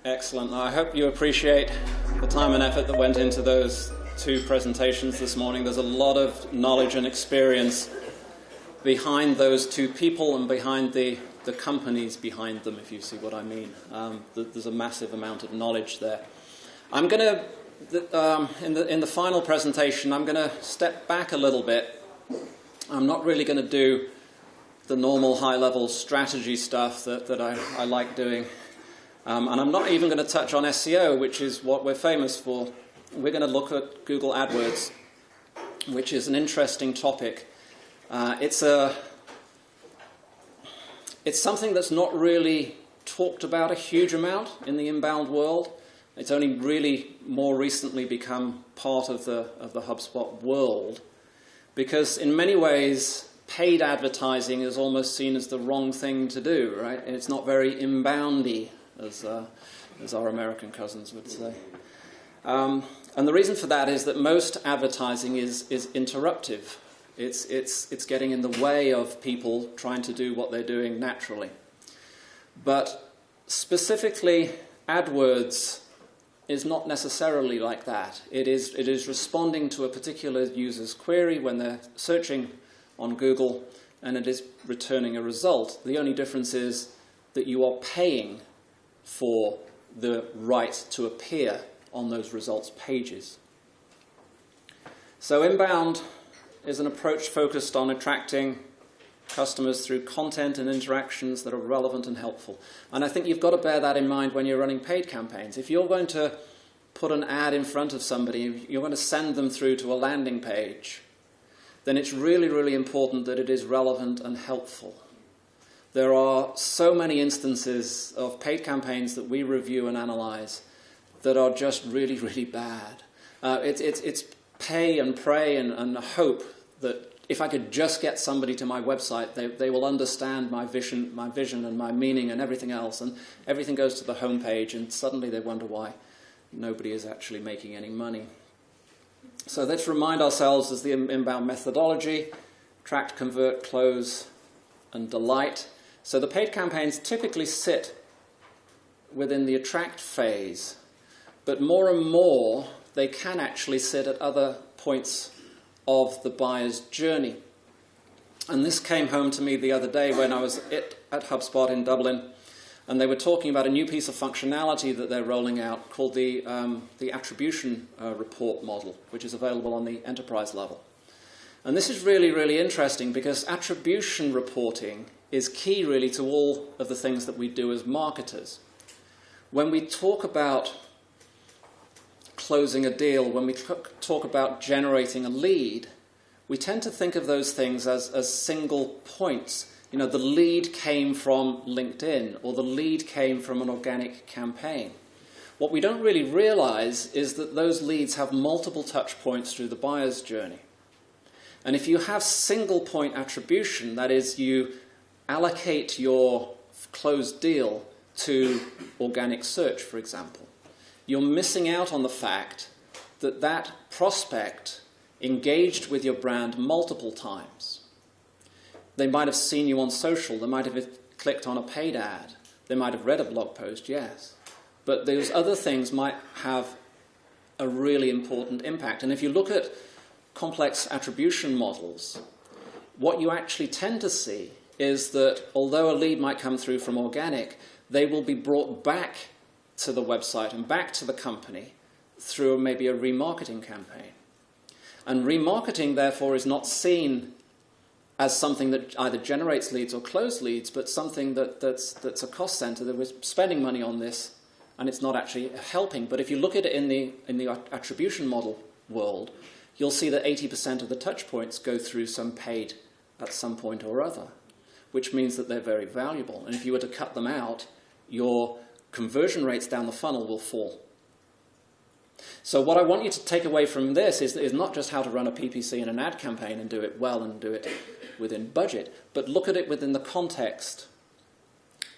Excellent. I hope you appreciate the time and effort that went into those two presentations this morning. There's a lot of knowledge and experience behind those two people and behind the companies behind them, if you see what I mean. There's a massive amount of knowledge there. I'm going to, in the final presentation, I'm going to step back a little bit. I'm not really going to do the normal high-level strategy stuff that I like doing. And I'm not even going to touch on SEO, which is what we're famous for. We're going to look at Google AdWords, which is an interesting topic. It's something that's not really talked about a huge amount in the inbound world. It's only really more recently become part of the HubSpot world, because in many ways paid advertising is almost seen as the wrong thing to do, right? And it's not very inboundy, as our American cousins would say. And the reason for that is that most advertising is interruptive. It's getting in the way of people trying to do what they're doing naturally. But specifically, AdWords is not necessarily like that. It is responding to a particular user's query when they're searching on Google, and it is returning a result. The only difference is that you are paying for the right to appear on those results pages. So inbound is an approach focused on attracting customers through content and interactions that are relevant and helpful. And I think you've got to bear that in mind when you're running paid campaigns. If you're going to put an ad in front of somebody, you're going to send them through to a landing page, then it's really, really important that it is relevant and helpful. There are so many instances of paid campaigns that we review and analyze that are just really, really bad. It's pay and pray and hope that if I could just get somebody to my website, they will understand my vision and my meaning and everything else, and everything goes to the home page, and suddenly they wonder why nobody is actually making any money. So let's remind ourselves as the inbound methodology: attract, convert, close, and delight. So the paid campaigns typically sit within the attract phase, but more and more they can actually sit at other points of the buyer's journey. And this came home to me the other day when I was at HubSpot in Dublin, and they were talking about a new piece of functionality that they're rolling out called the attribution report model, which is available on the enterprise level. And this is really, really interesting because attribution reporting is key really to all of the things that we do as marketers. When we talk about closing a deal, when we talk about generating a lead, we tend to think of those things as single points. You know, the lead came from LinkedIn, or the lead came from an organic campaign. What we don't really realize is that those leads have multiple touch points through the buyer's journey. And if you have single point attribution, that is, you allocate your closed deal to organic search, for example, you're missing out on the fact that that prospect engaged with your brand multiple times. They might have seen you on social, they might have clicked on a paid ad, they might have read a blog post, yes. But those other things might have a really important impact. And if you look at complex attribution models, what you actually tend to see is that although a lead might come through from organic, they will be brought back to the website and back to the company through maybe a remarketing campaign. And remarketing, therefore, is not seen as something that either generates leads or closes leads, but something that's a cost center, that we're spending money on this and it's not actually helping. But if you look at it in the attribution model world, you'll see that 80% of the touch points go through some paid at some point or other, which means that they're very valuable. And if you were to cut them out, your conversion rates down the funnel will fall. So what I want you to take away from this is not just how to run a PPC and an ad campaign and do it well and do it within budget, but look at it within the context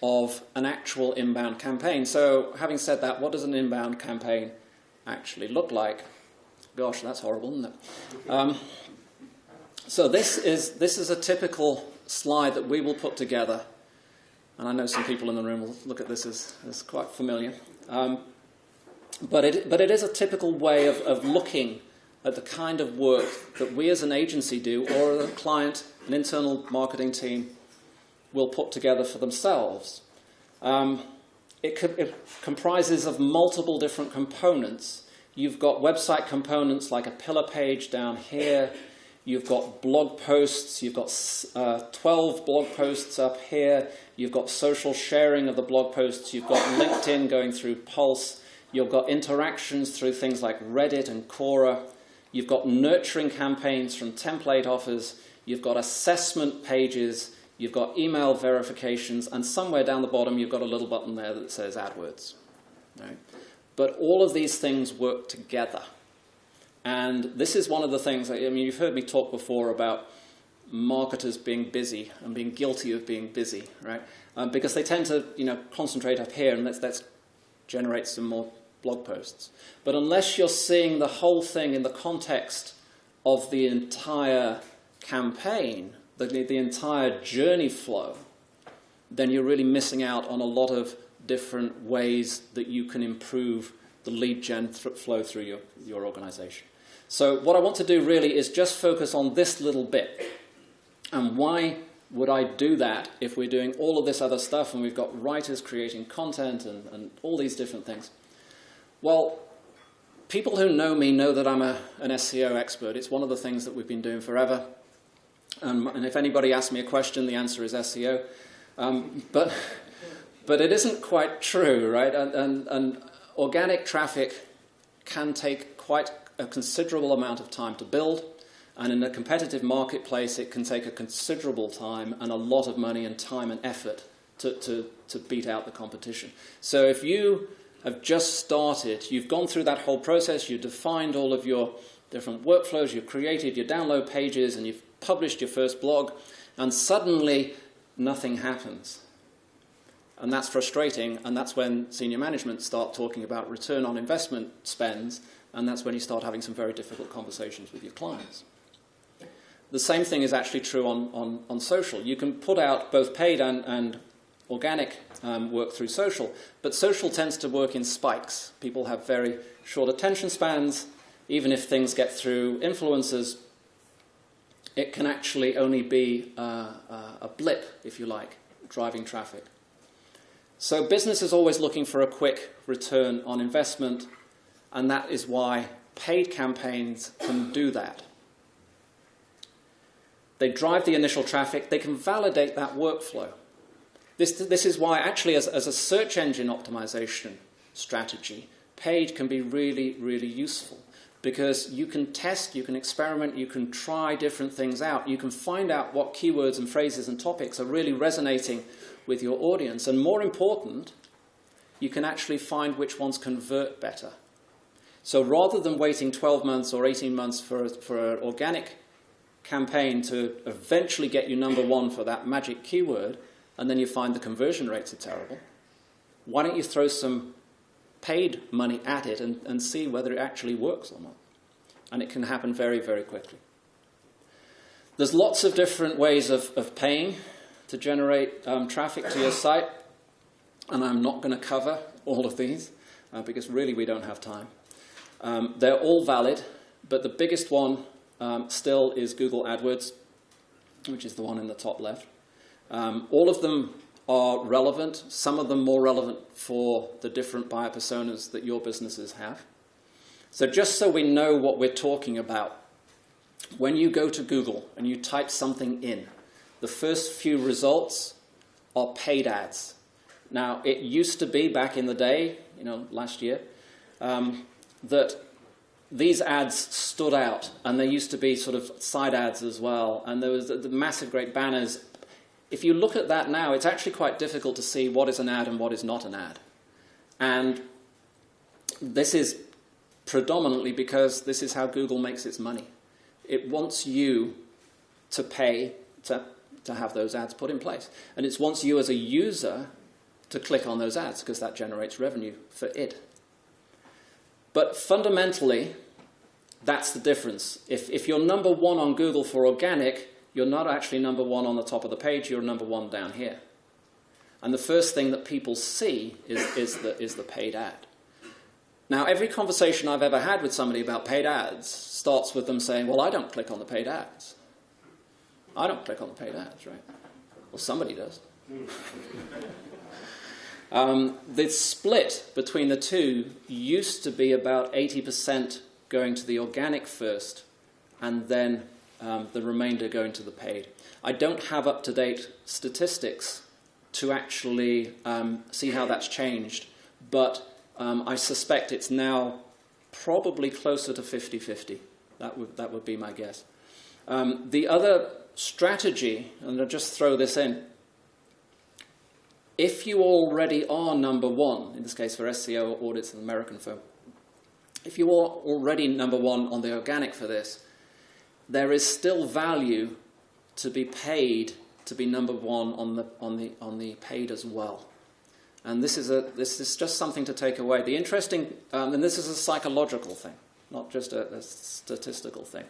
of an actual inbound campaign. So having said that, what does an inbound campaign actually look like? Gosh, that's horrible, isn't it? So this is a typical slide that we will put together And I know some people in the room will look at this as quite familiar. But it is a typical way of looking at the kind of work that we as an agency do, or a client, an internal marketing team, will put together for themselves. It comprises of multiple different components. You've got website components like a pillar page down here. You've got blog posts. You've got 12 blog posts up here. You've got social sharing of the blog posts. You've got LinkedIn going through Pulse. You've got interactions through things like Reddit and Quora. You've got nurturing campaigns from template offers. You've got assessment pages. You've got email verifications. And somewhere down the bottom, you've got a little button there that says AdWords. Right? But all of these things work together. And this is one of the things, I mean, you've heard me talk before about marketers being busy and being guilty of being busy, right? Because they tend to, concentrate up here and let's generate some more blog posts. But unless you're seeing the whole thing in the context of the entire campaign, the entire journey flow, then you're really missing out on a lot of different ways that you can improve the lead gen flow through your organization. So what I want to do really is just focus on this little bit. And why would I do that if we're doing all of this other stuff and we've got writers creating content and all these different things? Well, people who know me know that I'm an SEO expert. It's one of the things that we've been doing forever. And if anybody asks me a question, the answer is SEO. But it isn't quite true, right? And organic traffic can take quite a considerable amount of time to build. And in a competitive marketplace, it can take a considerable time and a lot of money and time and effort to beat out the competition. So if you have just started, you've gone through that whole process, you've defined all of your different workflows, you've created your download pages, and you've published your first blog, and suddenly nothing happens. And that's frustrating, and that's when senior management start talking about return on investment spends, and that's when you start having some very difficult conversations with your clients. The same thing is actually true on social. You can put out both paid and organic work through social, but social tends to work in spikes. People have very short attention spans. Even if things get through influencers, it can actually only be a blip, if you like, driving traffic. So business is always looking for a quick return on investment, and that is why paid campaigns can do that. They drive the initial traffic. They can validate that workflow. This is why, actually, as a search engine optimization strategy, paid can be really, really useful. Because you can test, you can experiment, you can try different things out. You can find out what keywords and phrases and topics are really resonating with your audience. And more important, you can actually find which ones convert better. So rather than waiting 12 months or 18 months for an organic campaign to eventually get you number one for that magic keyword, and then you find the conversion rates are terrible, why don't you throw some paid money at it and see whether it actually works or not? And it can happen very, very quickly. There's lots of different ways of paying to generate traffic to your site, and I'm not going to cover all of these because really we don't have time. They're all valid, but the biggest one still is Google AdWords, which is the one in the top left. All of them are relevant, some of them more relevant for the different buyer personas that your businesses have. So just so we know what we're talking about, when you go to Google and you type something in, the first few results are paid ads. Now, it used to be back in the day, last year, that these ads stood out, and there used to be sort of side ads as well, and there was the massive great banners. If you look at that now, it's actually quite difficult to see what is an ad and what is not an ad. And this is predominantly because this is how Google makes its money. It wants you to pay to have those ads put in place. And it wants you as a user to click on those ads because that generates revenue for it. But fundamentally, that's the difference. If you're number one on Google for organic, you're not actually number one on the top of the page, you're number one down here. And the first thing that people see is the paid ad. Now, every conversation I've ever had with somebody about paid ads starts with them saying, well, I don't click on the paid ads. I don't click on the paid ads, right? Well, somebody does. The split between the two used to be about 80% going to the organic first, and then the remainder going to the paid. I don't have up-to-date statistics to actually see how that's changed, but I suspect it's now probably closer to 50-50. That would be my guess. The other strategy, and I'll just throw this in, if you already are number one, in this case for SEO audits, an American firm, if you are already number one on the organic for this, there is still value to be paid to be number one on the paid as well. And this is just something to take away. The interesting, and this is a psychological thing, not just a statistical thing.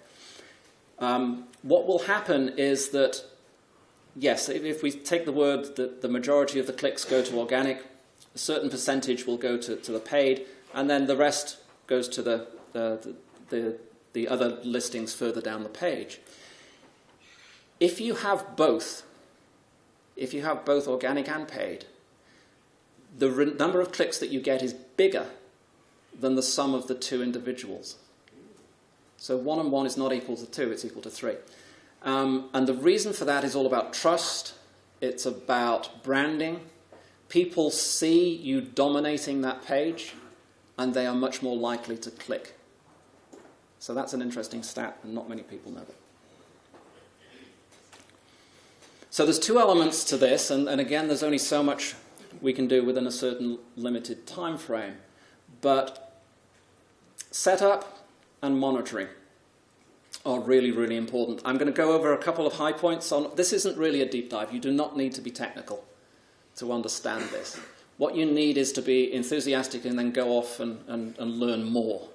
What will happen is that, yes, if we take the word that the majority of the clicks go to organic, a certain percentage will go to the paid, and then the rest goes to the other listings further down the page. If you have both organic and paid, the number of clicks that you get is bigger than the sum of the two individuals. So 1 and 1 is not equal to 2, it's equal to 3. And the reason for that is all about trust. It's about branding. People see you dominating that page, and they are much more likely to click. So that's an interesting stat, and not many people know that. So there's two elements to this, and again, there's only so much we can do within a certain limited time frame. But setup and monitoring are really, really important. I'm going to go over a couple of high points on. This isn't really a deep dive. You do not need to be technical to understand this. What you need is to be enthusiastic and then go off and learn more.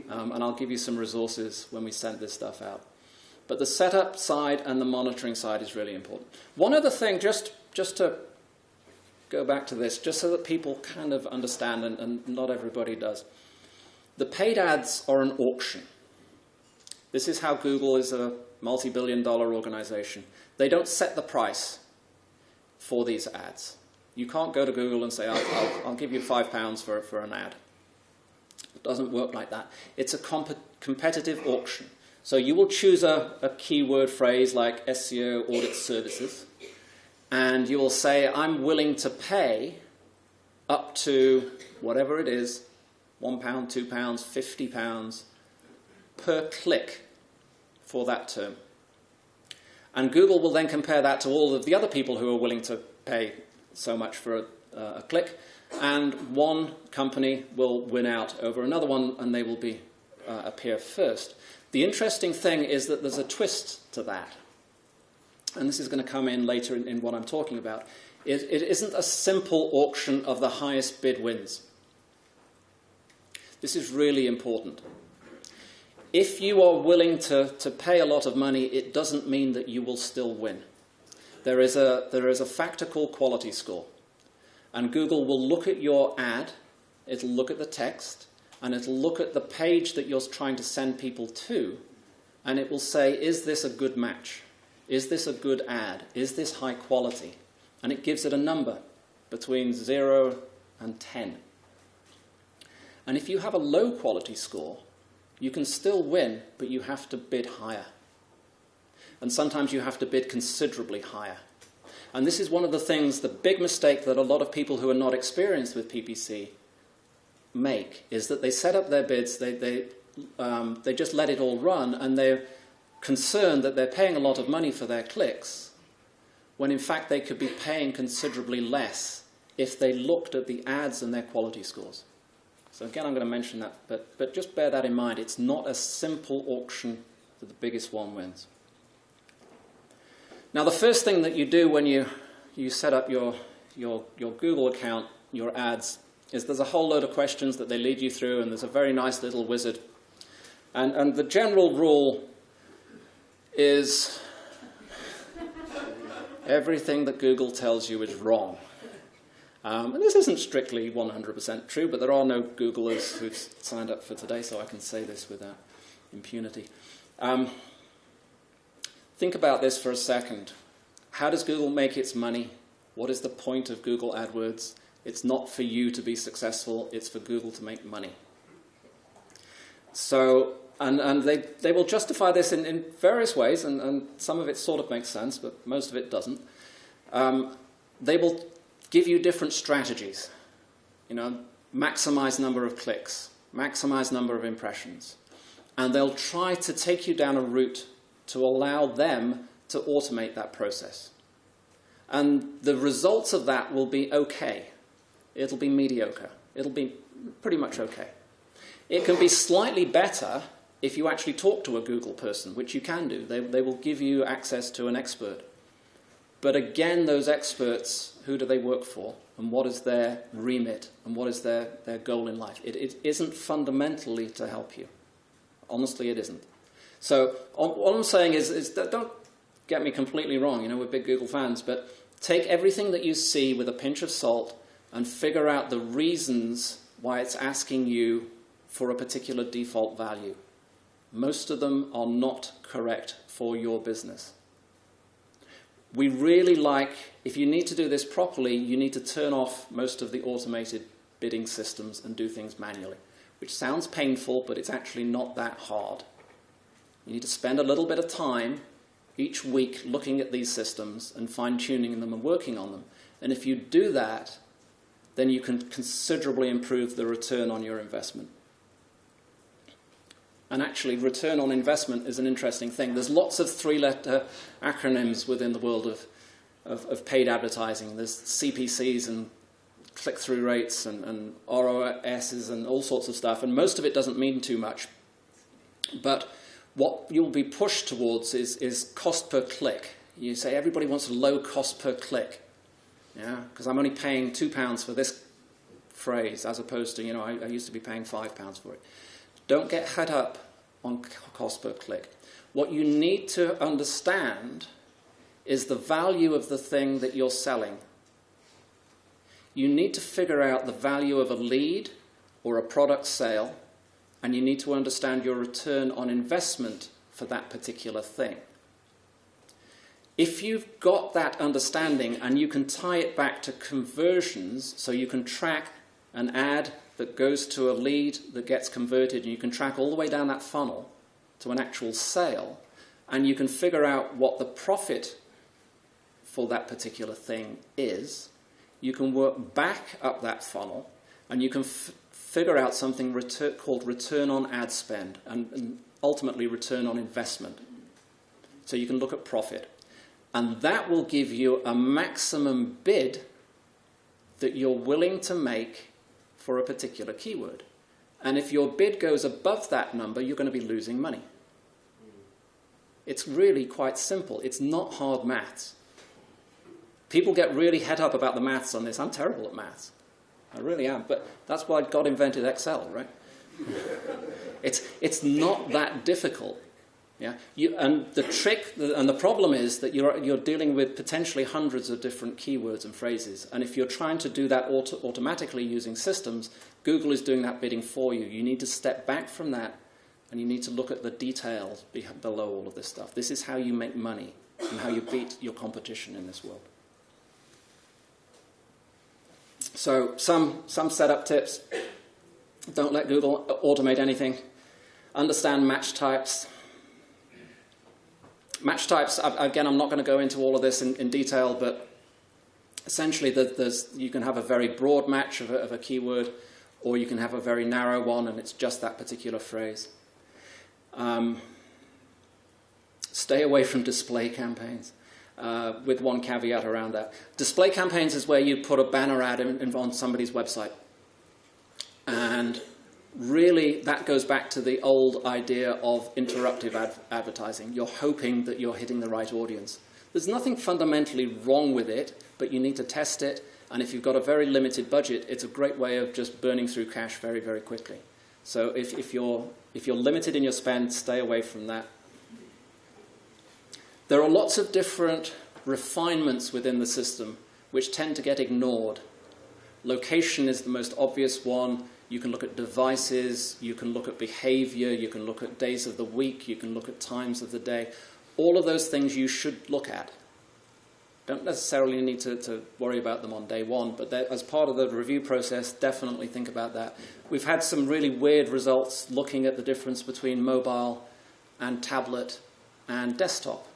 And I'll give you some resources when we send this stuff out. But the setup side and the monitoring side is really important. One other thing, just to go back to this, just so that people kind of understand, and not everybody does. The paid ads are an auction. This is how Google is a multi-billion-dollar organization. They don't set the price for these ads. You can't go to Google and say, I'll give you £5 for an ad. It doesn't work like that. It's a competitive auction. So you will choose a keyword phrase like SEO audit services, and you will say, I'm willing to pay up to whatever it is, £1, £2, £50 per click for that term. And Google will then compare that to all of the other people who are willing to pay so much for a click, and one company will win out over another one, and they will appear first. The interesting thing is that there's a twist to that, and this is going to come in later in what I'm talking about. It isn't a simple auction of the highest bid wins. This is really important. If you are willing to pay a lot of money, it doesn't mean that you will still win. There is a factor called quality score. And Google will look at your ad, it'll look at the text, and it'll look at the page that you're trying to send people to, and it will say, is this a good match? Is this a good ad? Is this high quality? And it gives it a number between 0 and 10. And if you have a low quality score, you can still win, but you have to bid higher. And sometimes you have to bid considerably higher. And this is one of the things, the big mistake that a lot of people who are not experienced with PPC make, is that they set up their bids, they just let it all run, and they're concerned that they're paying a lot of money for their clicks, when in fact they could be paying considerably less if they looked at the ads and their quality scores. So again, I'm going to mention that, but just bear that in mind. It's not a simple auction that the biggest one wins. Now, the first thing that you do when you set up your Google account, your ads, is there's a whole load of questions that they lead you through, and there's a very nice little wizard. And the general rule is everything that Google tells you is wrong. And this isn't strictly 100% true, but there are no Googlers who've signed up for today, so I can say this without impunity. Think about this for a second. How does Google make its money? What is the point of Google AdWords? It's not for you to be successful, it's for Google to make money. So, and they will justify this in various ways, and some of it sort of makes sense, but most of it doesn't. They will give you different strategies. Maximize number of clicks, maximize number of impressions. And they'll try to take you down a route to allow them to automate that process. And the results of that will be okay. It'll be mediocre. It'll be pretty much okay. It can be slightly better if you actually talk to a Google person, which you can do. They will give you access to an expert. But again, those experts, who do they work for? And what is their remit? And what is their goal in life? It isn't fundamentally to help you. Honestly, it isn't. So all I'm saying is that don't get me completely wrong. We're big Google fans. But take everything that you see with a pinch of salt and figure out the reasons why it's asking you for a particular default value. Most of them are not correct for your business. We really like, if you need to do this properly, you need to turn off most of the automated bidding systems and do things manually, which sounds painful, but it's actually not that hard. You need to spend a little bit of time each week looking at these systems and fine-tuning them and working on them. And if you do that, then you can considerably improve the return on your investment. And actually, return on investment is an interesting thing. There's lots of three-letter acronyms within the world of paid advertising. There's CPCs and click-through rates and ROSs and all sorts of stuff, and most of it doesn't mean too much. But what you'll be pushed towards is cost per click. You say everybody wants a low cost per click, because I'm only paying £2 for this phrase, as opposed to, I used to be paying £5 for it. Don't get head up on cost per click. What you need to understand is the value of the thing that you're selling. You need to figure out the value of a lead or a product sale, and you need to understand your return on investment for that particular thing. If you've got that understanding and you can tie it back to conversions, so you can track an ad that goes to a lead that gets converted, and you can track all the way down that funnel to an actual sale, and you can figure out what the profit for that particular thing is, you can work back up that funnel, and you can figure out something called return on ad spend, and ultimately return on investment. So you can look at profit. And that will give you a maximum bid that you're willing to make for a particular keyword. And if your bid goes above that number, you're going to be losing money. It's really quite simple. It's not hard maths. People get really het up about the maths on this. I'm terrible at maths. I really am. But that's why God invented Excel, right? It's not that difficult. Yeah, and the trick and the problem is that you're dealing with potentially hundreds of different keywords and phrases. And if you're trying to do that automatically using systems, Google is doing that bidding for you. You need to step back from that, and you need to look at the details below all of this stuff. This is how you make money and how you beat your competition in this world. So some setup tips. Don't let Google automate anything. Understand match types. Match types, again, I'm not going to go into all of this in detail, but essentially you can have a very broad match of a keyword, or you can have a very narrow one, and it's just that particular phrase. Stay away from display campaigns, with one caveat around that. Display campaigns is where you put a banner ad on somebody's website. And really, that goes back to the old idea of interruptive advertising. You're hoping that you're hitting the right audience. There's nothing fundamentally wrong with it, but you need to test it. And if you've got a very limited budget, it's a great way of just burning through cash very, very quickly. So if you're limited in your spend, stay away from that. There are lots of different refinements within the system which tend to get ignored. Location is the most obvious one. You can look at devices, you can look at behavior, you can look at days of the week, you can look at times of the day. All of those things you should look at. Don't necessarily need to worry about them on day one, but as part of the review process, definitely think about that. We've had some really weird results looking at the difference between mobile and tablet and desktop.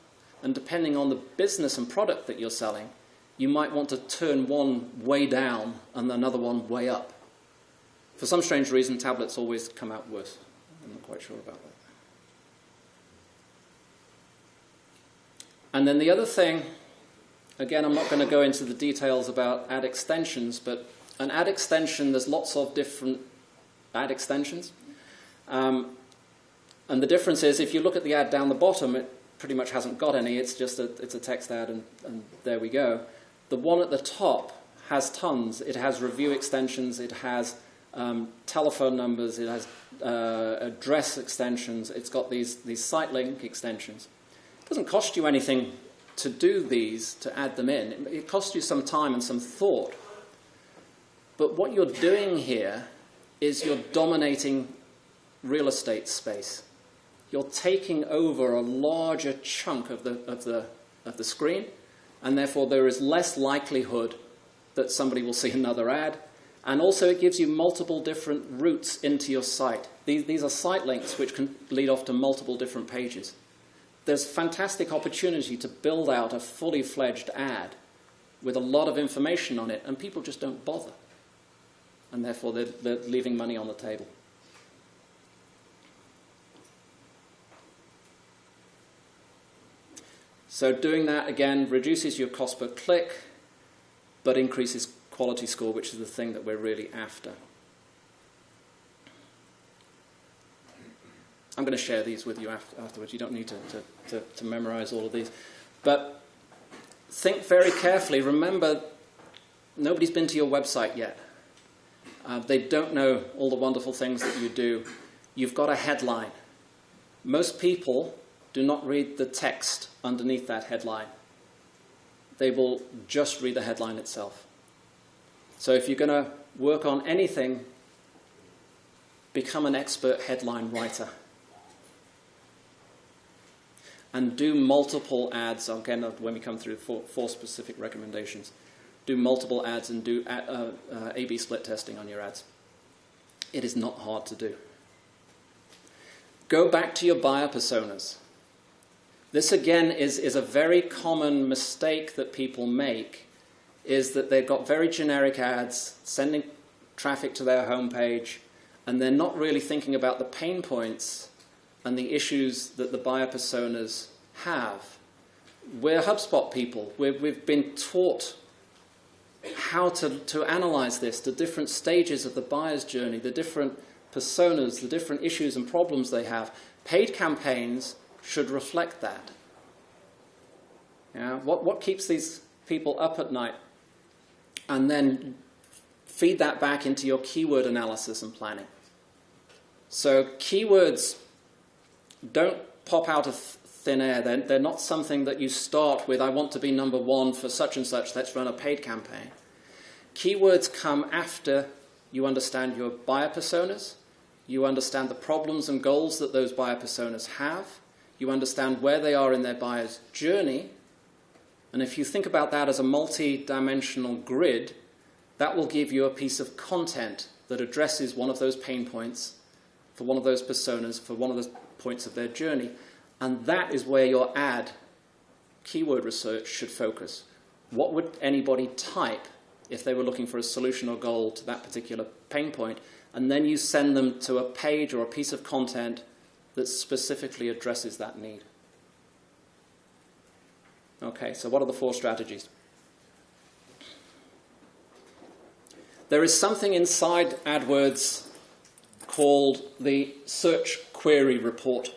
And depending on the business and product that you're selling, you might want to turn one way down and another one way up. For some strange reason, tablets always come out worse. I'm not quite sure about that. And then the other thing, again, I'm not going to go into the details about ad extensions, but an ad extension, there's lots of different ad extensions. And the difference is, if you look at the ad down the bottom, it pretty much hasn't got any. It's just it's a text ad, and there we go. The one at the top has tons. It has review extensions. It has telephone numbers. It has address extensions. It's got these site link extensions. It doesn't cost you anything to do these, to add them in. It costs you some time and some thought. But what you're doing here is you're dominating real estate space. You're taking over a larger chunk of the screen, and therefore there is less likelihood that somebody will see another ad. And also it gives you multiple different routes into your site. These are site links which can lead off to multiple different pages. There's fantastic opportunity to build out a fully fledged ad with a lot of information on it, and people just don't bother. And therefore they're leaving money on the table. So doing that, again, reduces your cost per click, but increases quality score, which is the thing that we're really after. I'm going to share these with you afterwards. You don't need to memorize all of these. But think very carefully. Remember, nobody's been to your website yet. They don't know all the wonderful things that you do. You've got a headline. Most people do not read the text underneath that headline. They will just read the headline itself. So if you're going to work on anything, become an expert headline writer. And do multiple ads. Again, when we come through four specific recommendations, do multiple ads and do A/B split testing on your ads. It is not hard to do. Go back to your buyer personas. This, again, is a very common mistake that people make, is that they've got very generic ads sending traffic to their homepage, and they're not really thinking about the pain points and the issues that the buyer personas have. We're HubSpot people. We've been taught how to analyze this, the different stages of the buyer's journey, the different personas, the different issues and problems they have. Paid campaigns should reflect that. Yeah, what keeps these people up at night? And then feed that back into your keyword analysis and planning. So keywords don't pop out of thin air. They're not something that you start with, I want to be number one for such and such, let's run a paid campaign. Keywords come after you understand your buyer personas, you understand the problems and goals that those buyer personas have, you understand where they are in their buyer's journey, and if you think about that as a multi-dimensional grid, that will give you a piece of content that addresses one of those pain points for one of those personas, for one of those points of their journey. And that is where your ad keyword research should focus. What would anybody type if they were looking for a solution or goal to that particular pain point? And then you send them to a page or a piece of content that specifically addresses that need. Okay, so what are the 4 strategies? There is something inside AdWords called the search query report.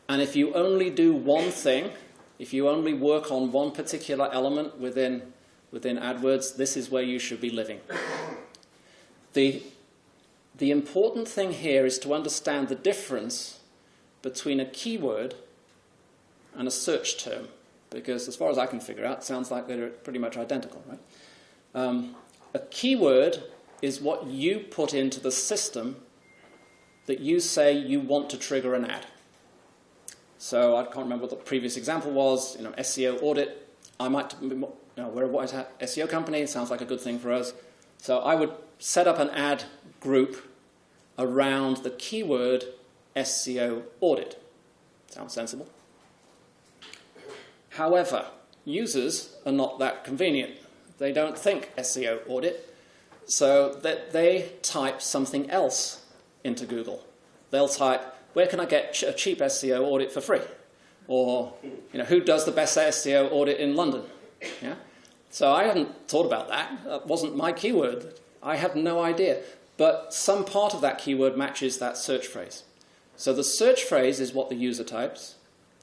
And if you only do one thing, if you only work on one particular element within AdWords, this is where you should be living. The important thing here is to understand the difference between a keyword and a search term, because as far as I can figure out, it sounds like they're pretty much identical, right? A keyword is what you put into the system that you say you want to trigger an ad. So I can't remember what the previous example was, SEO audit. I might, we're a Whitehat SEO company, it sounds like a good thing for us. So I would set up an ad group around the keyword SEO audit. Sounds sensible. However, users are not that convenient. They don't think SEO audit, so that they type something else into Google. They'll type, where can I get a cheap SEO audit for free? Or, who does the best SEO audit in London? Yeah? So I hadn't thought about that. That wasn't my keyword. I have no idea. But some part of that keyword matches that search phrase. So the search phrase is what the user types.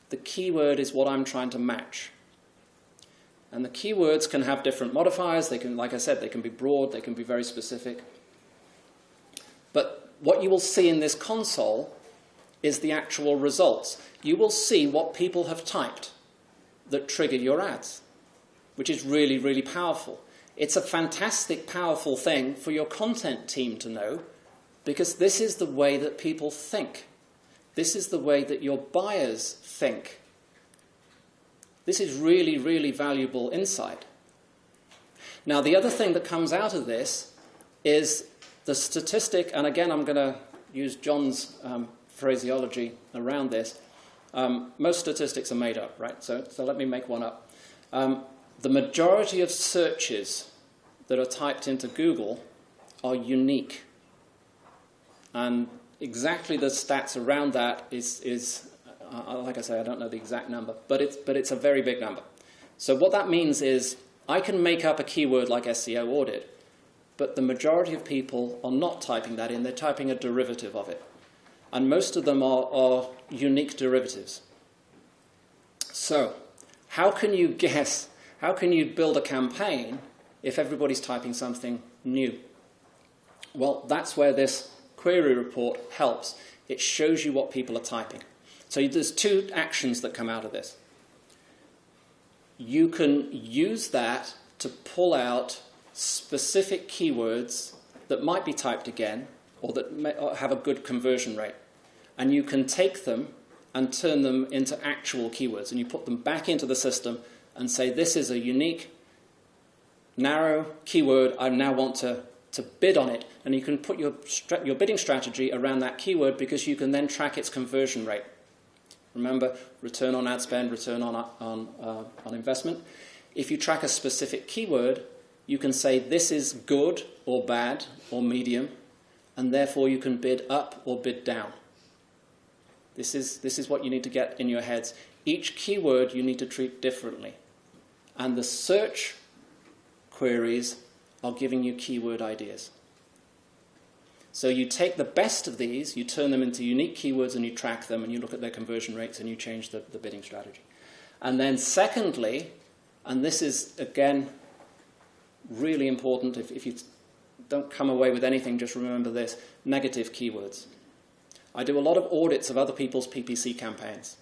The keyword is what I'm trying to match. And the keywords can have different modifiers. They can, like I said, they can be broad, they can be very specific. But what you will see in this console is the actual results. You will see what people have typed that trigger your ads, which is really, really powerful. It's a fantastic, powerful thing for your content team to know, because this is the way that people think. This is the way that your buyers think. This is really, really valuable insight. Now, the other thing that comes out of this is the statistic, and again, I'm going to use John's phraseology around this. Most statistics are made up, right? So let me make one up. The majority of searches that are typed into Google are unique. And exactly the stats around that is like I say, I don't know the exact number, but it's a very big number. So what that means is I can make up a keyword like SEO audit, but the majority of people are not typing that in. They're typing a derivative of it. And most of them are unique derivatives. So how can you guess, how can you build a campaign if everybody's typing something new? Well, that's where this query report helps. It shows you what people are typing. So there's two actions that come out of this. You can use that to pull out specific keywords that might be typed again or that have a good conversion rate. And you can take them and turn them into actual keywords. And you put them back into the system and say, this is a unique, narrow keyword. I now want to bid on it. And you can put your bidding strategy around that keyword, because you can then track its conversion rate. Remember, return on ad spend, return on investment. If you track a specific keyword, you can say this is good or bad or medium, and therefore you can bid up or bid down. This is what you need to get in your heads. Each keyword you need to treat differently. And the search queries are giving you keyword ideas. So you take the best of these, you turn them into unique keywords, and you track them, and you look at their conversion rates, and you change the bidding strategy. And then secondly, and this is, again, really important, if you don't come away with anything, just remember this, negative keywords. I do a lot of audits of other people's PPC campaigns,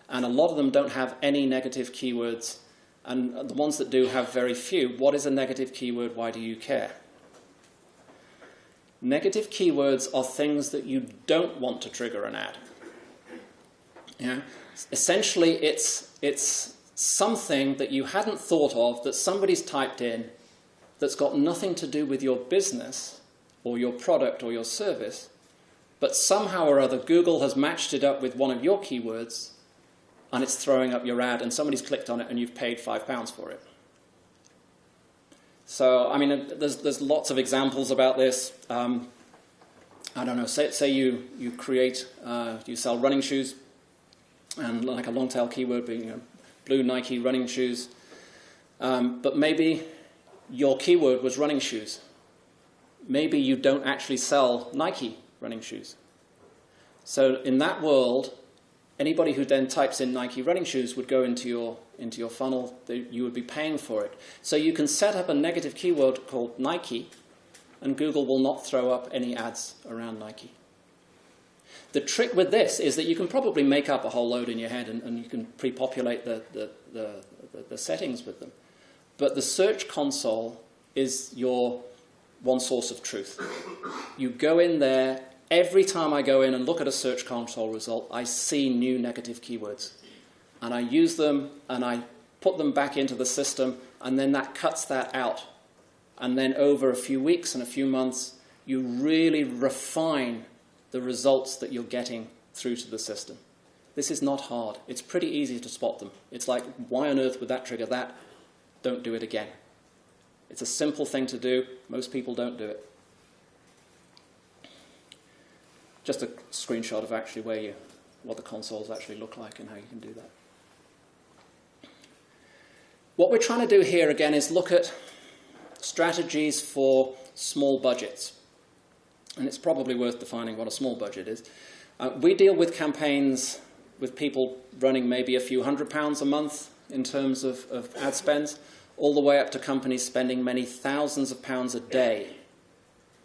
and a lot of them don't have any negative keywords, and the ones that do have very few. What is a negative keyword? Why do you care? Negative keywords are things that you don't want to trigger an ad. Yeah? Essentially, it's something that you hadn't thought of that somebody's typed in that's got nothing to do with your business or your product or your service, but somehow or other Google has matched it up with one of your keywords, and it's throwing up your ad, and somebody's clicked on it and you've paid £5 for it. So, I mean, there's lots of examples about this. I don't know, say you create, you sell running shoes, and like a long tail keyword being blue Nike running shoes, but maybe your keyword was running shoes. Maybe you don't actually sell Nike running shoes. So in that world, anybody who then types in Nike running shoes would go into your funnel. You would be paying for it. So you can set up a negative keyword called Nike, and Google will not throw up any ads around Nike. The trick with this is that you can probably make up a whole load in your head, and you can pre-populate the settings with them. But the Search Console is your one source of truth. You go in there, every time I go in and look at a Search Console result, I see new negative keywords. And I use them and I put them back into the system, and then that cuts that out. And then over a few weeks and a few months, you really refine the results that you're getting through to the system. This is not hard. It's pretty easy to spot them. It's like, why on earth would that trigger that? Don't do it again. It's a simple thing to do. Most people don't do it. Just a screenshot of actually what the consoles actually look like and how you can do that. What we're trying to do here again is look at strategies for small budgets. And it's probably worth defining what a small budget is. We deal with campaigns with people running maybe a few £100s a month in terms of ad spends, all the way up to companies spending many thousands of pounds a day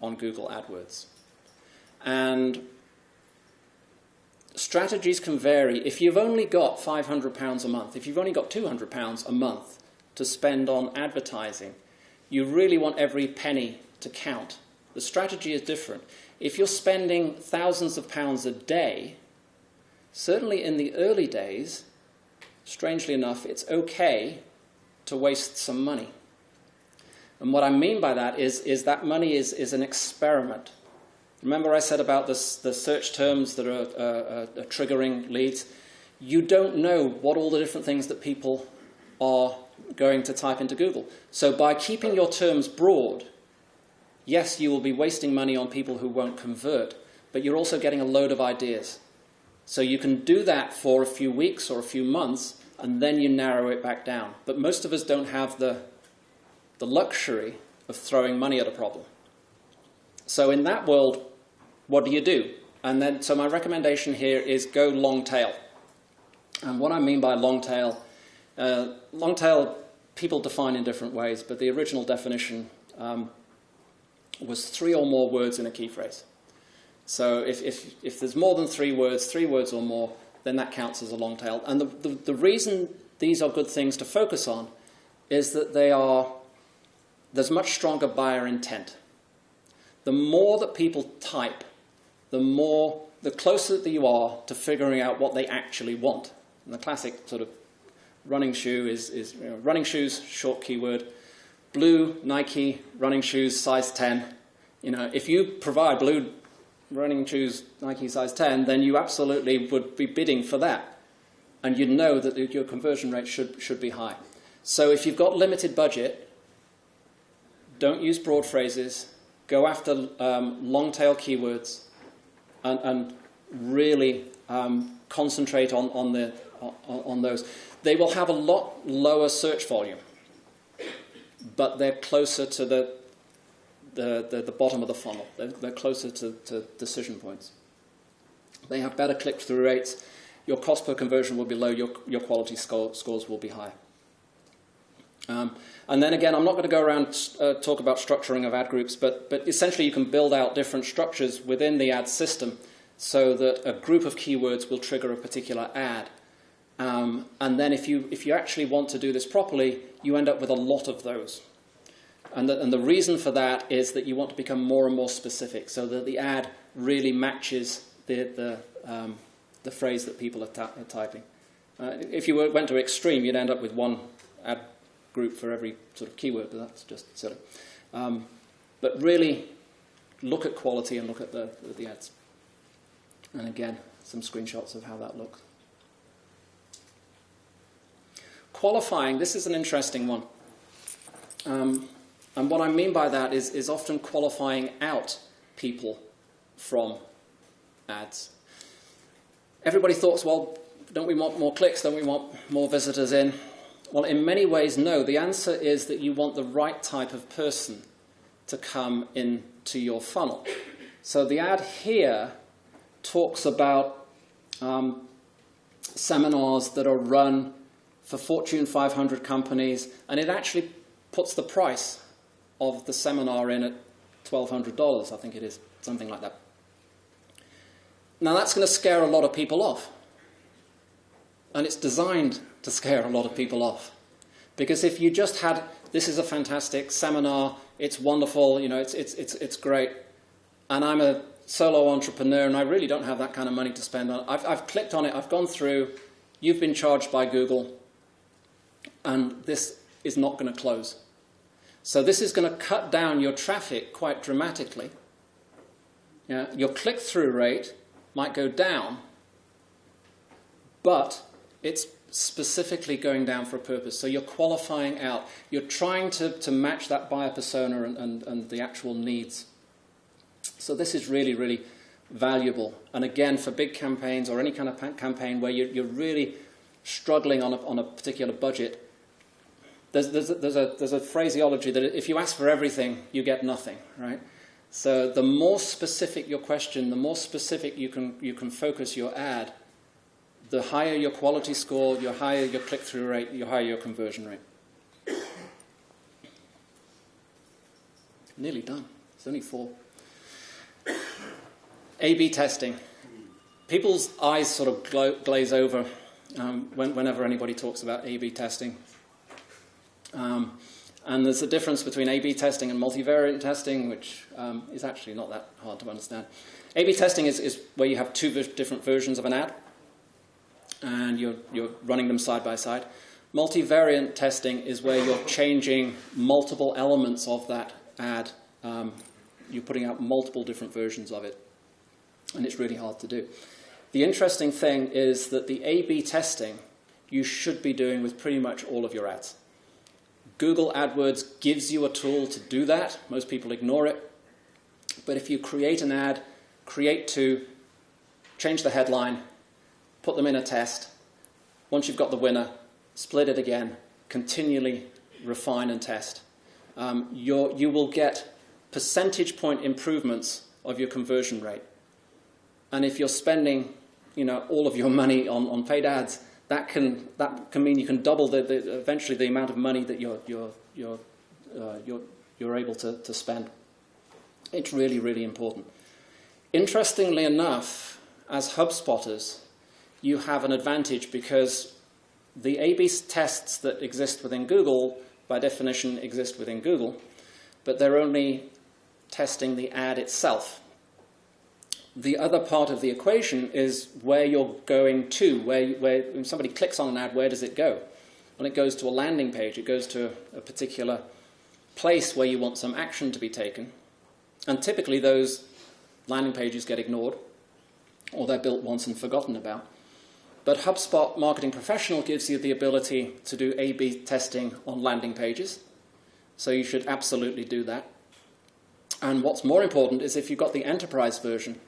on Google AdWords. And strategies can vary. If you've only got £500 a month, if you've only got £200 a month to spend on advertising, you really want every penny to count. The strategy is different. If you're spending thousands of pounds a day, certainly in the early days, strangely enough, it's okay to waste some money. And what I mean by that is that money is an experiment. Remember I said about the search terms that are triggering leads? You don't know what all the different things that people are going to type into Google. So by keeping your terms broad, yes, you will be wasting money on people who won't convert, but you're also getting a load of ideas. So you can do that for a few weeks or a few months, and then you narrow it back down. But most of us don't have the luxury of throwing money at a problem. So in that world, what do? And then, so my recommendation here is go long tail. And what I mean by long tail people define in different ways, but the original definition was 3 or more words in a key phrase. So if there's more than 3 words or more, then that counts as a long tail. And the reason these are good things to focus on is that there's much stronger buyer intent. The more that people type, the closer that you are to figuring out what they actually want. And the classic sort of running shoe is running shoes, short keyword, blue Nike running shoes, size 10. If you provide blue running shoes, Nike size 10, then you absolutely would be bidding for that. And you'd know that your conversion rate should be high. So if you've got limited budget, don't use broad phrases, go after long tail keywords, and really concentrate on those. They will have a lot lower search volume, but they're closer to the bottom of the funnel. They're closer to decision points. They have better click-through rates. Your cost per conversion will be low. Your quality scores will be high. And then again, I'm not going to go around talk about structuring of ad groups, but essentially you can build out different structures within the ad system so that a group of keywords will trigger a particular ad. And then if you actually want to do this properly, you end up with a lot of those. And the reason for that is that you want to become more and more specific so that the ad really matches the phrase that people are typing. If you went to extreme, you'd end up with one ad group for every sort of keyword, but that's just silly. But really look at quality and look at the ads. And again, some screenshots of how that looks. Qualifying, this is an interesting one. And what I mean by that is often qualifying out people from ads. Everybody thought, well, don't we want more clicks? Don't we want more visitors in? Well, in many ways, no. The answer is that you want the right type of person to come into your funnel. So the ad here talks about seminars that are run for Fortune 500 companies, and it actually puts the price of the seminar in at $1,200, I think it is, something like that. Now that's going to scare a lot of people off. And it's designed to scare a lot of people off. Because if you just had, this is a fantastic seminar, it's wonderful, you know, it's great. And I'm a solo entrepreneur and I really don't have that kind of money to spend on it. I've clicked on it, I've gone through, you've been charged by Google, and this is not going to close. So this is going to cut down your traffic quite dramatically. Yeah, your click-through rate might go down, but it's specifically going down for a purpose. So you're qualifying out. You're trying to match that buyer persona and the actual needs. So this is really, really valuable. And again, for big campaigns or any kind of campaign where you're really struggling on a particular budget, there's a phraseology that if you ask for everything, you get nothing, right? So the more specific your question, the more specific you can focus your ad, the higher your quality score, the higher your click-through rate, the higher your conversion rate. Nearly done. It's only 4. A/B testing. People's eyes sort of glaze over whenever anybody talks about A/B testing. And there's a difference between A/B testing and multivariant testing, which is actually not that hard to understand. A/B testing is where you have 2 different versions of an ad, and you're running them side by side. Multivariant testing is where you're changing multiple elements of that ad. You're putting out multiple different versions of it, and it's really hard to do. The interesting thing is that the A/B testing you should be doing with pretty much all of your ads. Google AdWords gives you a tool to do that. Most people ignore it. But if you create an ad, create 2, change the headline, put them in a test. Once you've got the winner, split it again, continually refine and test. You will get percentage point improvements of your conversion rate. And if you're spending, all of your money on paid ads, that can mean you can double eventually the amount of money that you're able to spend. It's really, really important. Interestingly enough, as HubSpotters, you have an advantage because the A/B tests that exist within Google, by definition, exist within Google, but they're only testing the ad itself. The other part of the equation is where you're going to, where when somebody clicks on an ad, where does it go? Well, it goes to a landing page. It goes to a particular place where you want some action to be taken. And typically those landing pages get ignored, or they're built once and forgotten about. But HubSpot Marketing Professional gives you the ability to do A/B testing on landing pages. So you should absolutely do that. And what's more important is if you've got the enterprise version,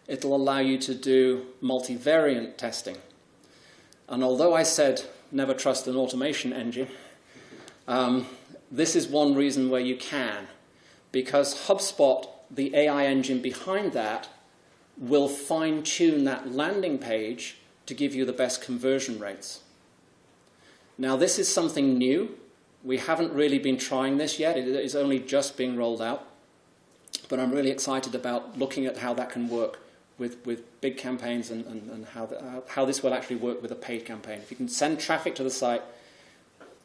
it'll allow you to do multivariant testing. And although I said never trust an automation engine, this is one reason where you can. Because HubSpot, the AI engine behind that, will fine-tune that landing page to give you the best conversion rates. Now, this is something new. We haven't really been trying this yet. It is only just being rolled out. But I'm really excited about looking at how that can work with big campaigns and how this will actually work with a paid campaign. If you can send traffic to the site,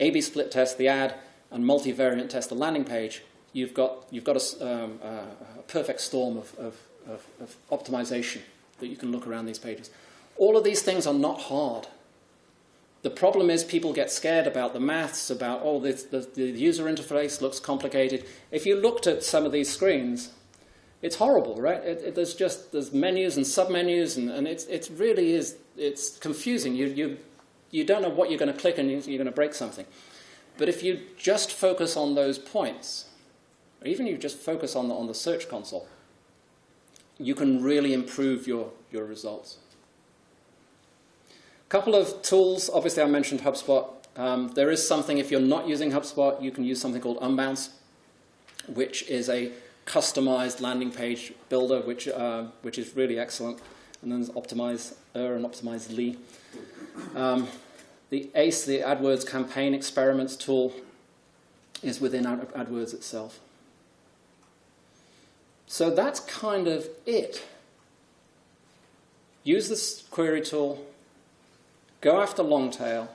A/B split test the ad, and multivariant test the landing page, you've got a perfect storm of optimization that you can look around these pages. All of these things are not hard. The problem is people get scared about the maths, about, the user interface looks complicated. If you looked at some of these screens, it's horrible, right? There's menus and submenus, and it really is, it's confusing. You don't know what you're going to click and you're going to break something. But if you just focus on those points, or even you just focus on the Search Console, you can really improve your results. A couple of tools. Obviously, I mentioned HubSpot. There is something, if you're not using HubSpot, you can use something called Unbounce, which is a customized landing page builder, which is really excellent. And then there's Optimizer and Optimizely. The ACE, the AdWords Campaign Experiments tool, is within AdWords itself. So that's kind of it. Use this query tool, go after long tail,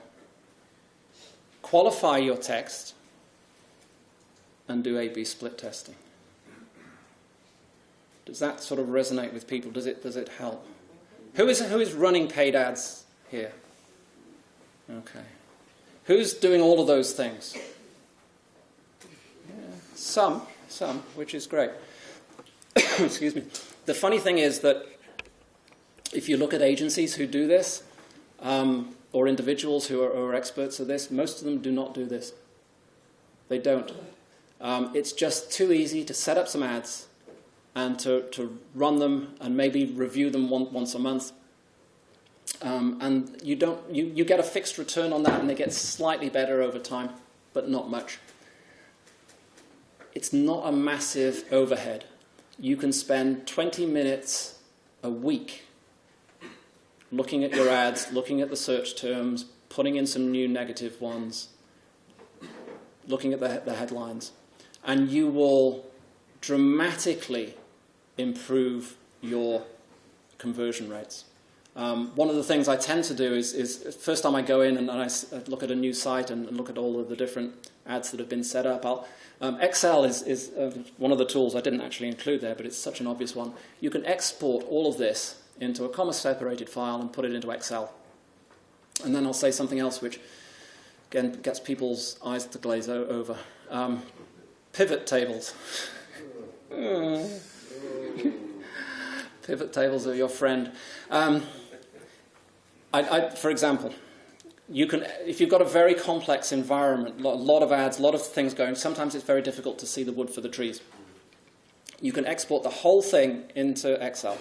qualify your text, and do A/B split testing. Does that sort of resonate with people? Does it help? Who is running paid ads here? Okay. Who's doing all of those things? Yeah, some, which is great. Excuse me. The funny thing is that if you look at agencies who do this, or individuals who are experts at this, most of them do not do this. They don't. It's just too easy to set up some ads and to run them and maybe review them once a month. And you get a fixed return on that, and they get slightly better over time, but not much. It's not a massive overhead. You can spend 20 minutes a week looking at your ads, looking at the search terms, putting in some new negative ones, looking at the headlines, and you will dramatically improve your conversion rates. One of the things I tend to do is first time I go in and I look at a new site and look at all of the different ads that have been set up. Excel is one of the tools I didn't actually include there, but it's such an obvious one. You can export all of this into a comma-separated file and put it into Excel. And then I'll say something else which, again, gets people's eyes to glaze over. Pivot tables. Pivot tables are your friend. For example, you can, if you've got a very complex environment, a lot of ads, a lot of things going, sometimes it's very difficult to see the wood for the trees. You can export the whole thing into Excel.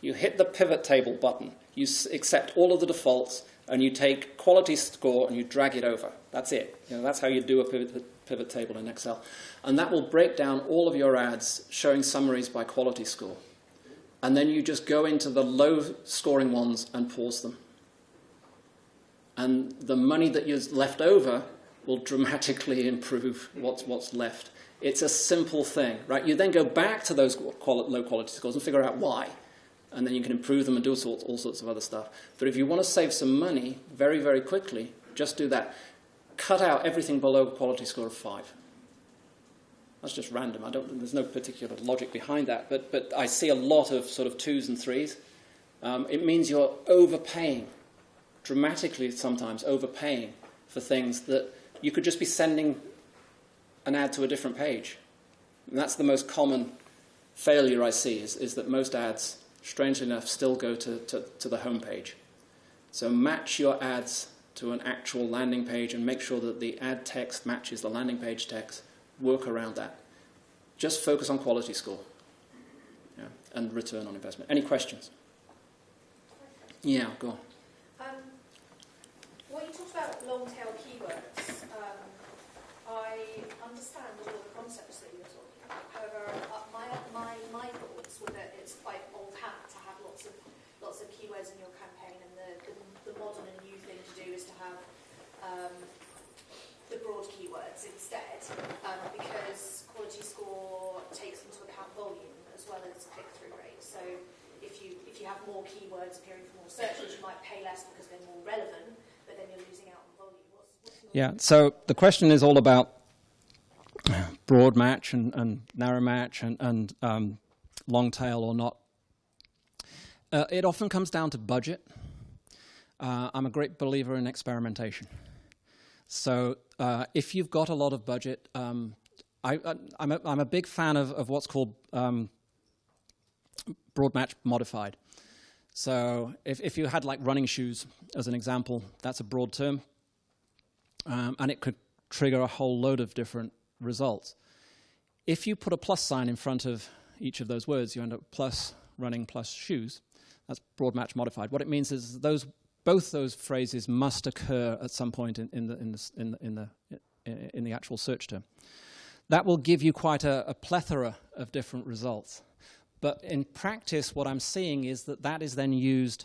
You hit the pivot table button, you accept all of the defaults, and you take quality score and you drag it over. That's it. That's how you do a pivot table in Excel. And that will break down all of your ads, showing summaries by quality score. And then you just go into the low-scoring ones and pause them. And the money that is left over will dramatically improve what's left. It's a simple thing, right? You then go back to those low-quality scores and figure out why. And then you can improve them and do all sorts of other stuff. But if you want to save some money very, very quickly, just do that. Cut out everything below a quality score of 5. That's just random. There's no particular logic behind that. But I see a lot of sort of 2s and 3s. It means you're overpaying, dramatically sometimes overpaying for things that you could just be sending an ad to a different page. And that's the most common failure I see, is that most ads, strangely enough, still go to the home page. So match your ads to an actual landing page and make sure that the ad text matches the landing page text. Work around that. Just focus on quality score, and return on investment. Any questions? Yeah, go on. What you talked about long-tail keywords, I understand all the concepts that you were talking about. However, my thoughts were that it's quite old hat to have lots of keywords in your campaign, and the modern and new thing to do is to have the broad keywords instead, because quality score takes into account volume as well as click-through rate. So if you have more keywords appearing for more searches, you might pay less because they're more relevant, but then you're losing out on volume. Yeah, so the question is all about broad match and narrow match and long tail or not. It often comes down to budget. I'm a great believer in experimentation. So if you've got a lot of budget, I'm a big fan of what's called broad match modified. So if you had like running shoes as an example, that's a broad term, and it could trigger a whole load of different results. If you put a plus sign in front of each of those words, you end up plus running plus shoes. That's broad match modified. What it means is both those phrases must occur at some point in the actual search term. That will give you quite a plethora of different results. But in practice, what I'm seeing is that is then used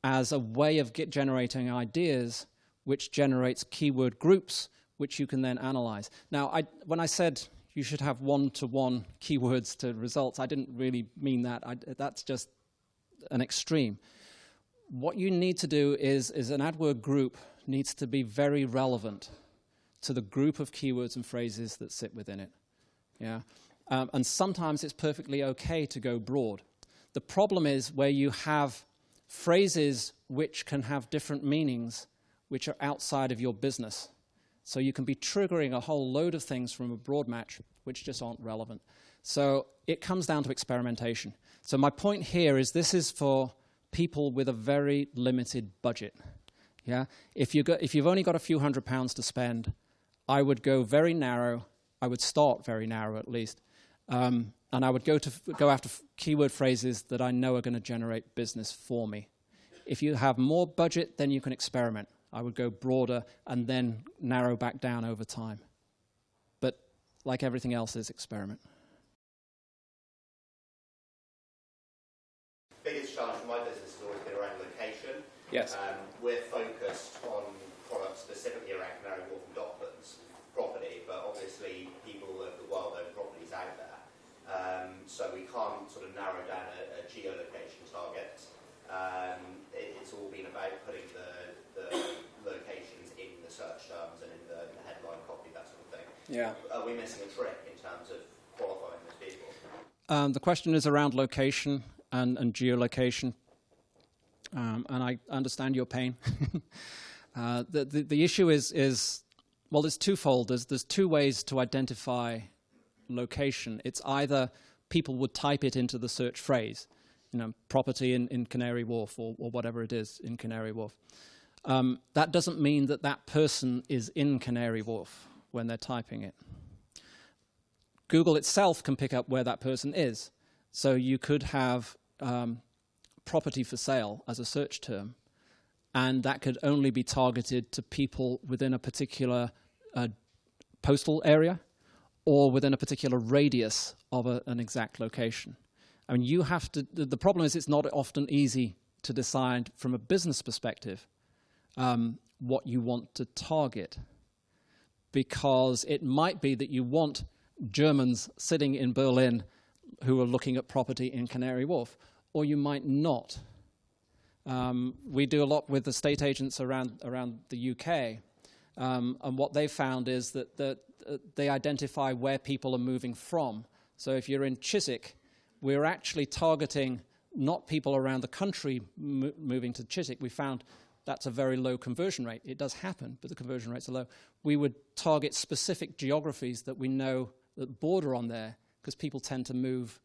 as a way of generating ideas, which generates keyword groups, which you can then analyze. Now, when I said you should have one-to-one keywords to results, I didn't really mean that. That's just an extreme. What you need to do is an AdWord group needs to be very relevant to the group of keywords and phrases that sit within it. Yeah, and sometimes it's perfectly okay to go broad. The problem is where you have phrases which can have different meanings which are outside of your business. So you can be triggering a whole load of things from a broad match which just aren't relevant. So it comes down to experimentation. So my point here is this is for people with a very limited budget. Yeah, if you've only got a few £100 to spend, I would go very narrow. I would start very narrow at least, and I would go after keyword phrases that I know are going to generate business for me. If you have more budget, then you can experiment. I would go broader and then narrow back down over time. But like everything else, is experiment. Biggest challenge for my business has always been around location. Yes. We're focused on products specifically around Canary Wharf and Docklands property, but obviously people of the world own properties out there. So we can't sort of narrow down a geolocation target. It's all been about putting the locations in the search terms and in the headline copy, that sort of thing. Yeah. Are we missing a trick in terms of qualifying those people? The question is around location and geolocation. And I understand your pain. The issue is, well, there's twofold. There's two ways to identify location. It's either people would type it into the search phrase, property in Canary Wharf or whatever it is in Canary Wharf. That doesn't mean that person is in Canary Wharf when they're typing it. Google itself can pick up where that person is. So you could have property for sale as a search term, and that could only be targeted to people within a particular postal area or within a particular radius of an exact location. I mean, you have to, the problem is it's not often easy to decide from a business perspective what you want to target, because it might be that you want Germans sitting in Berlin who are looking at property in Canary Wharf, or you might not. We do a lot with estate agents around the UK, and what they found is that they identify where people are moving from. So if you're in Chiswick, we're actually targeting not people around the country moving to Chiswick. We found that's a very low conversion rate. It does happen, but the conversion rates are low. We would target specific geographies that we know that border on there, because people tend to move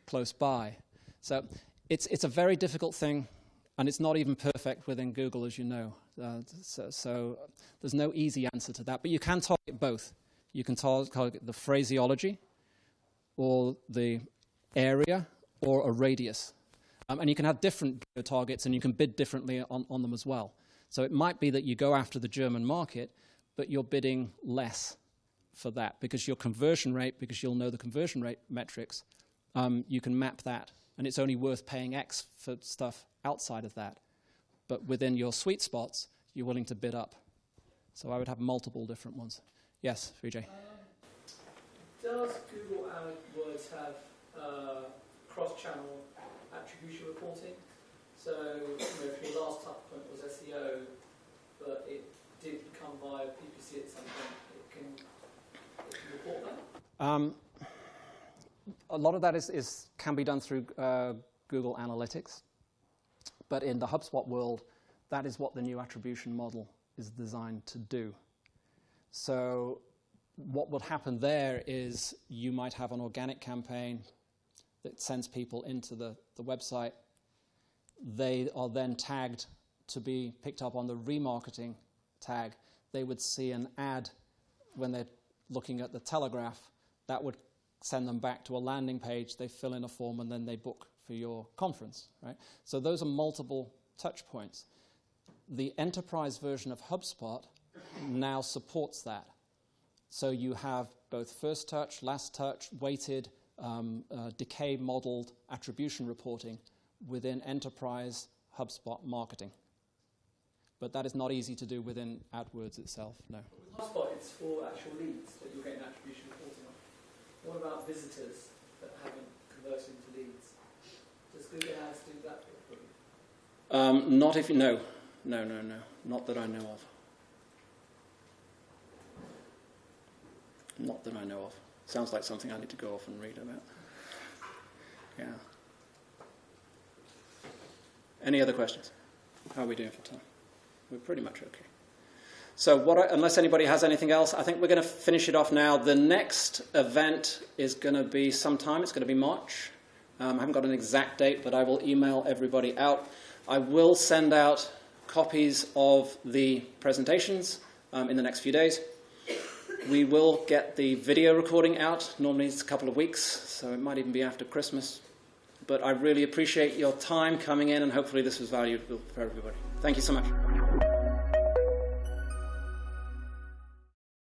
close by. So it's a very difficult thing, and it's not even perfect within Google, as you know. So there's no easy answer to that. But you can target both. You can target the phraseology, or the area, or a radius. And you can have different targets, and you can bid differently on them as well. So it might be that you go after the German market, but you're bidding less for that, because your conversion rate, because you'll know the conversion rate metrics, you can map that. And it's only worth paying X for stuff outside of that. But within your sweet spots, you're willing to bid up. So I would have multiple different ones. Yes, Vijay. Does Google AdWords have cross-channel attribution reporting? So, if your last touch point was SEO, but it did come via PPC at some point, it can report that? A lot of that can be done through Google Analytics. But in the HubSpot world, that is what the new attribution model is designed to do. So what would happen there is you might have an organic campaign that sends people into the website. They are then tagged to be picked up on the remarketing tag. They would see an ad when they're looking at the Telegraph. That would send them back to a landing page. They fill in a form, and then they book for your conference, right? So those are multiple touch points. The enterprise version of HubSpot now supports that. So you have both first touch, last touch, weighted, decay modeled attribution reporting within enterprise HubSpot marketing. But that is not easy to do within AdWords itself, no. With HubSpot, it's for actual leads that you're getting attribution reporting on. What about visitors that haven't converted into leads? Does Google Ads do that for you? Not if you know. No. Not that I know of. Not that I know of. Sounds like something I need to go off and read about. Yeah. Any other questions? How are we doing for time? We're pretty much okay. So unless anybody has anything else, I think we're going to finish it off now. The next event is going to be sometime. It's going to be March. I haven't got an exact date, but I will email everybody out. I will send out copies of the presentations in the next few days. We will get the video recording out. Normally it's a couple of weeks, so it might even be after Christmas. But I really appreciate your time coming in, and hopefully this was valuable for everybody. Thank you so much.